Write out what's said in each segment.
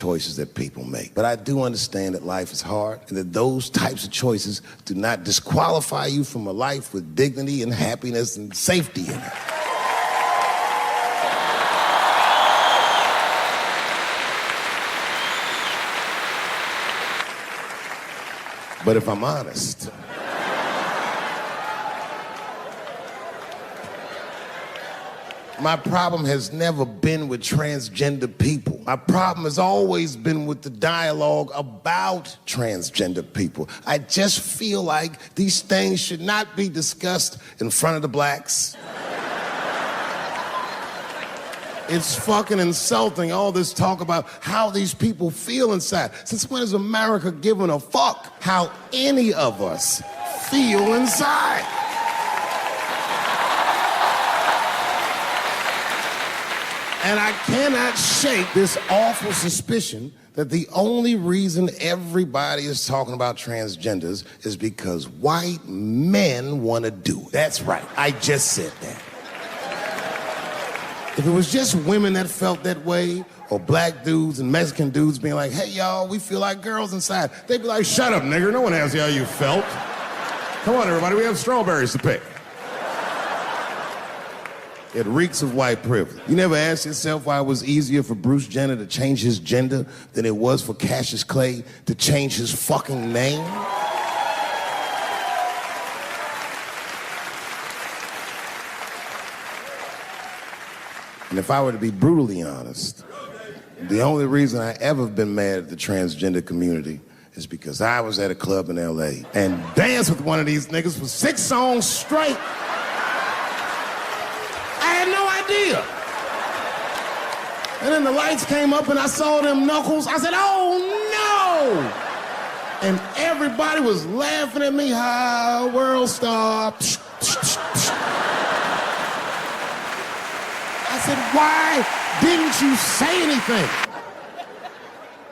choices that people make. But I do understand that life is hard and that those types of choices do not disqualify you from a life with dignity and happiness and safety in it. But if I'm honest, my problem has never been with transgender people. My problem has always been with the dialogue about transgender people. I just feel like these things should not be discussed in front of the blacks. It's fucking insulting, all this talk about how these people feel inside. Since when has America given a fuck how any of us feel inside? And I cannot shake this awful suspicion that the only reason everybody is talking about transgenders is because white men want to do it. That's right, I just said that. If it was just women that felt that way, or black dudes and Mexican dudes being like, hey, y'all, we feel like girls inside, they'd be like, shut up, nigger, no one asked you how you felt. Come on, everybody, we have strawberries to pick. It reeks of white privilege. You never asked yourself why it was easier for Bruce Jenner to change his gender than it was for Cassius Clay to change his fucking name? And if I were to be brutally honest, the only reason I ever been mad at the transgender community is because I was at a club in LA and danced with one of these niggas for 6 songs straight. I had no idea. And then the lights came up and I saw them knuckles. I said, oh no! And everybody was laughing at me, how world star. I said, why didn't you say anything?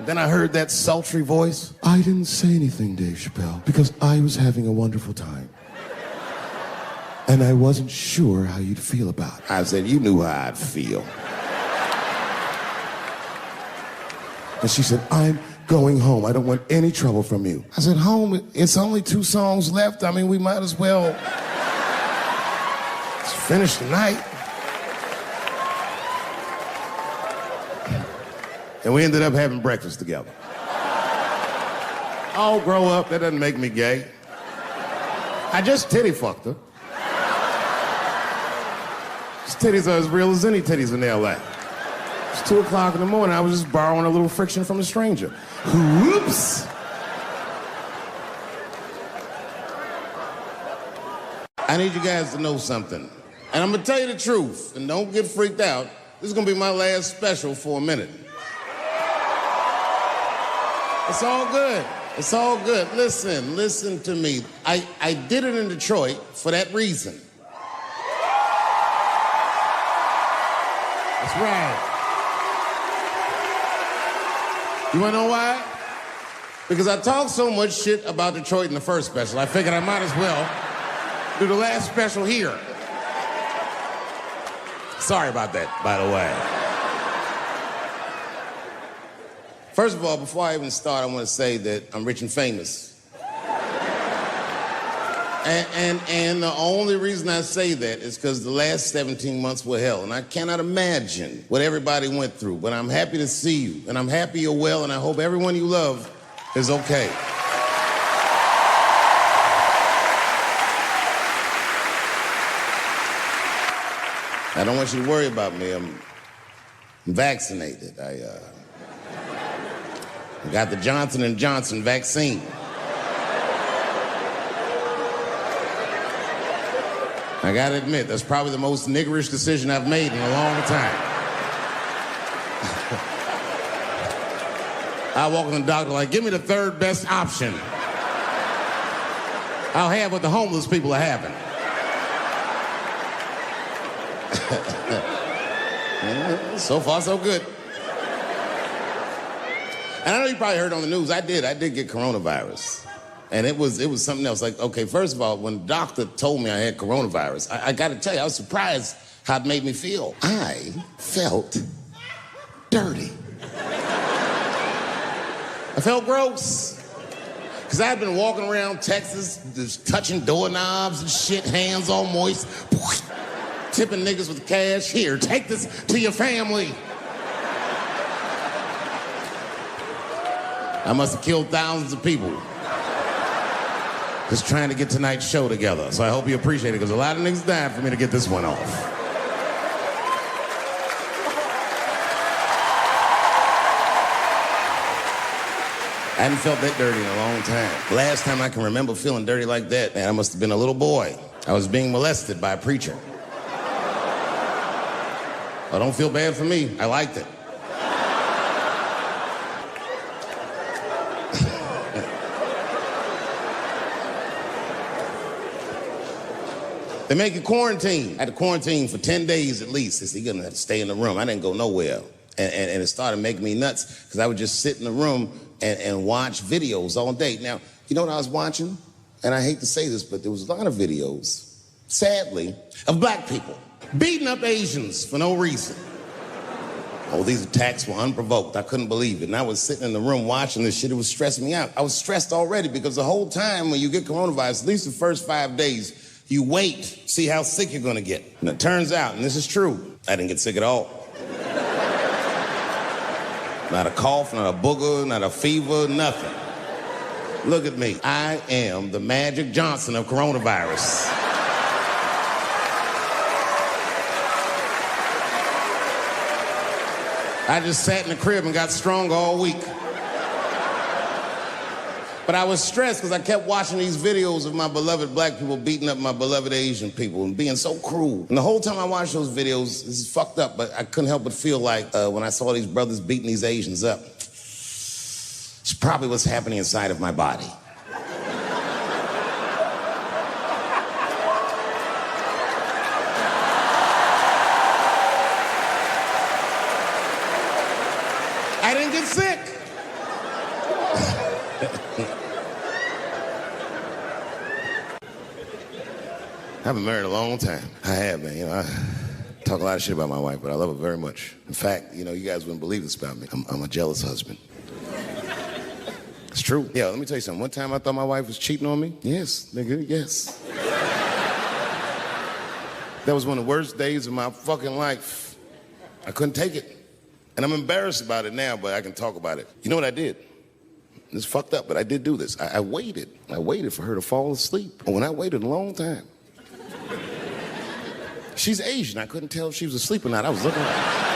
Then I heard that sultry voice. I didn't say anything, Dave Chappelle, because I was having a wonderful time. And I wasn't sure how you'd feel about it. I said, you knew how I'd feel. And she said, I'm going home. I don't want any trouble from you. I said, home? It's only 2 songs left. I mean, we might as well finish the night. And we ended up having breakfast together. I'll grow up, that doesn't make me gay. I just titty fucked her. His titties are as real as any titties in LA. It's 2 o'clock in the morning, I was just borrowing a little friction from a stranger. Whoops! I need you guys to know something. And I'm gonna tell you the truth, and don't get freaked out. This is gonna be my last special for a minute. It's all good. It's all good. Listen to me. I did it in Detroit for that reason. That's right. You wanna know why? Because I talked so much shit about Detroit in the first special, I figured I might as well do the last special here. Sorry about that, by the way. First of all, before I even start, I want to say that I'm rich and famous. And the only reason I say that is because the last 17 months were hell, and I cannot imagine what everybody went through, but I'm happy to see you, and I'm happy you're well, and I hope everyone you love is okay. I don't want you to worry about me. I'm vaccinated. I got the Johnson & Johnson vaccine. I gotta admit, that's probably the most niggerish decision I've made in a long time. I walk in the doctor like, give me the third best option. I'll have what the homeless people are having. So far, so good. And I know you probably heard on the news, I did get coronavirus. And it was something else. Like, okay, first of all, when the doctor told me I had coronavirus, I gotta tell you, I was surprised how it made me feel. I felt dirty. I felt gross. Because I had been walking around Texas, just touching doorknobs and shit, hands all moist, tipping niggas with cash. Here, take this to your family. I must have killed thousands of people just trying to get tonight's show together. So I hope you appreciate it, because a lot of niggas died for me to get this one off. I hadn't felt that dirty in a long time. The last time I can remember feeling dirty like that, man, I must have been a little boy. I was being molested by a preacher. Oh, don't feel bad for me. I liked it. They make you quarantine. I had to quarantine for 10 days at least. They said, you're gonna have to stay in the room. I didn't go nowhere. And it started making me nuts, because I would just sit in the room and watch videos all day. Now, you know what I was watching? And I hate to say this, but there was a lot of videos, sadly, of black people beating up Asians for no reason. Oh, these attacks were unprovoked. I couldn't believe it. And I was sitting in the room watching this shit. It was stressing me out. I was stressed already, because the whole time when you get coronavirus, at least the first 5 days, you wait, see how sick you're gonna get. And it turns out, and this is true, I didn't get sick at all. Not a cough, not a booger, not a fever, nothing. Look at me. I am the Magic Johnson of coronavirus. I just sat in the crib and got stronger all week. But I was stressed because I kept watching these videos of my beloved black people beating up my beloved Asian people and being so cruel. And the whole time I watched those videos, this is fucked up, but I couldn't help but feel like when I saw these brothers beating these Asians up, it's probably what's happening inside of my body. I didn't get sick. I've been married a long time. I have, man. You know, I talk a lot of shit about my wife, but I love her very much. In fact, you know, you guys wouldn't believe this about me. I'm a jealous husband. It's true. Yeah, let me tell you something. One time I thought my wife was cheating on me. Yes, nigga, yes. That was one of the worst days of my fucking life. I couldn't take it. And I'm embarrassed about it now, but I can talk about it. You know what I did? It's fucked up, but I did do this. I waited. I waited for her to fall asleep. And when I waited a long time, she's Asian. I couldn't tell if she was asleep or not. I was looking at her.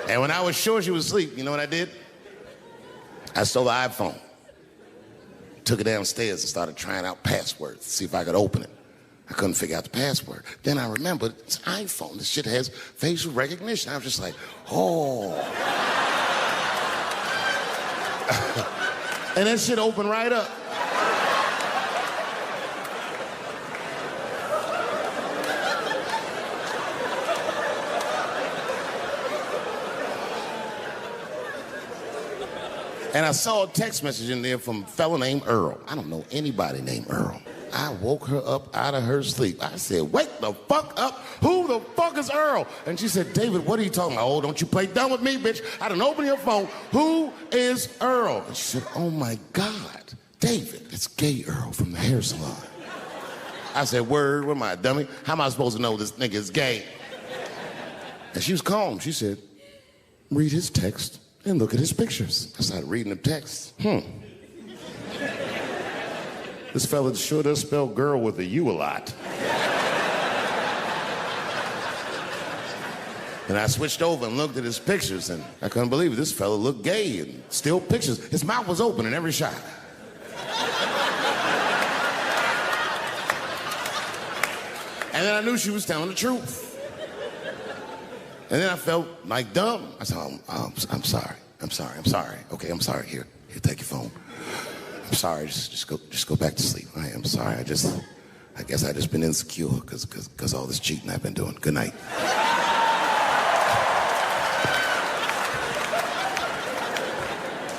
And when I was sure she was asleep, you know what I did? I stole the iPhone, took it downstairs and started trying out passwords to see if I could open it. I couldn't figure out the password. Then I remembered, it's an iPhone. This shit has facial recognition. I was just like, oh. And that shit opened right up. And I saw a text message in there from a fella named Earl. I don't know anybody named Earl. I woke her up out of her sleep. I said, wake the fuck up. Who the fuck is Earl? And she said, David, what are you talking about? Oh, don't you play dumb with me, bitch. I done open your phone. Who is Earl? And she said, oh my God, David, it's gay Earl from the hair salon. I said, word, what am I, dummy? How am I supposed to know this nigga is gay? And she was calm. She said, read his text and look at his pictures. I started reading the text. This fella sure does spell girl with a U a lot. And I switched over and looked at his pictures, and I couldn't believe it. This fella looked gay and still pictures. His mouth was open in every shot. And then I knew she was telling the truth. And then I felt like dumb. I said, I'm sorry. Okay, I'm sorry. Here, take your phone. I'm sorry, just go back to sleep. I'm sorry, I guess I just been insecure because all this cheating I've been doing. Good night.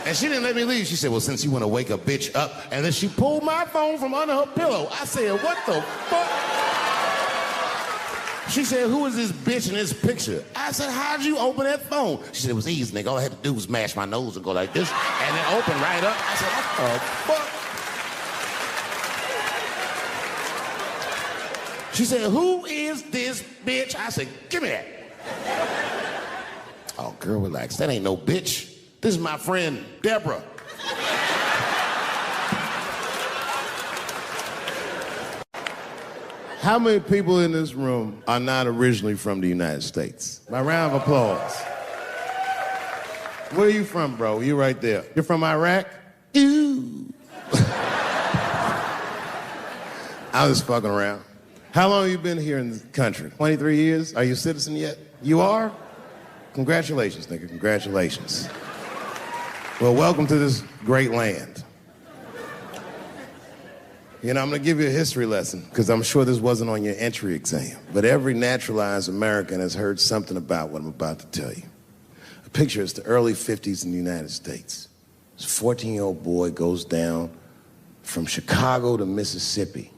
And And she didn't let me leave. She said, well, since you want to wake a bitch up. And then she pulled my phone from under her pillow. I said, what the fuck? She said, who is this bitch in this picture? I said, how'd you open that phone? She said, it was easy, nigga. All I had to do was mash my nose and go like this, and then open right up. I said, what the fuck? She said, who is this bitch? I said, give me that. Oh, girl, relax. That ain't no bitch. This is my friend, Deborah. How many people in this room are not originally from the United States? My round of applause. Where are you from, bro? You right there. You're from Iraq? Ew. I was fucking around. How long have you been here in the country? 23 years? Are you a citizen yet? You are? Congratulations, nigga. Congratulations. Well, welcome to this great land. You know, I'm gonna give you a history lesson, because I'm sure this wasn't on your entry exam. But every naturalized American has heard something about what I'm about to tell you. A picture is the early 50s in the United States. This 14-year-old boy goes down from Chicago to Mississippi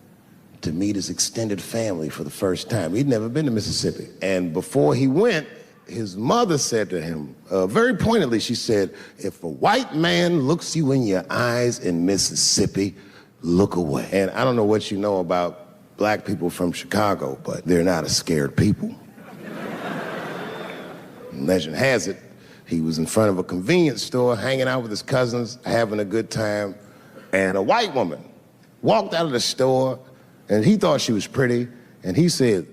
to meet his extended family for the first time. He'd never been to Mississippi. And before he went, his mother said to him, very pointedly, she said, if a white man looks you in your eyes in Mississippi, look away. And I don't know what you know about black people from Chicago, but they're not a scared people. Legend has it, he was in front of a convenience store, hanging out with his cousins, having a good time, and a white woman walked out of the store, and he thought she was pretty, and he said,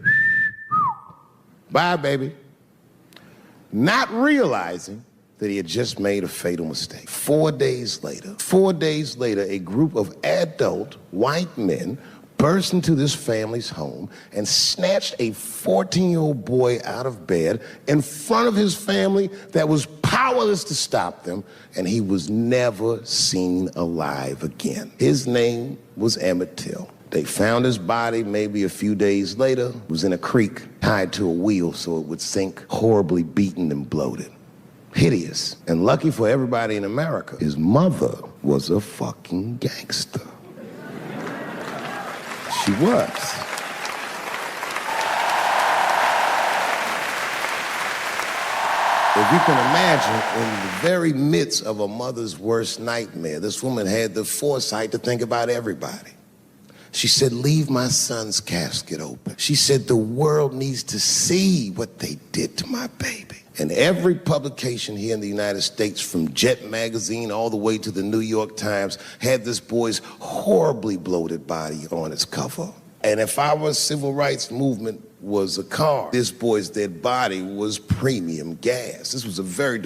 bye, baby. Not realizing that he had just made a fatal mistake. 4 days later, a group of adult white men burst into this family's home and snatched a 14-year-old boy out of bed in front of his family that was powerless to stop them, and he was never seen alive again. His name was Emmett Till. They found his body maybe a few days later. It was in a creek, tied to a wheel so it would sink, horribly beaten and bloated. Hideous. And lucky for everybody in America, his mother was a fucking gangster. She was. If you can imagine, in the very midst of a mother's worst nightmare, this woman had the foresight to think about everybody. She said, leave my son's casket open. She said, the world needs to see what they did to my baby. And every publication here in the United States, from Jet Magazine all the way to the New York Times, had this boy's horribly bloated body on its cover. And if our civil rights movement was a car, this boy's dead body was premium gas. This was a very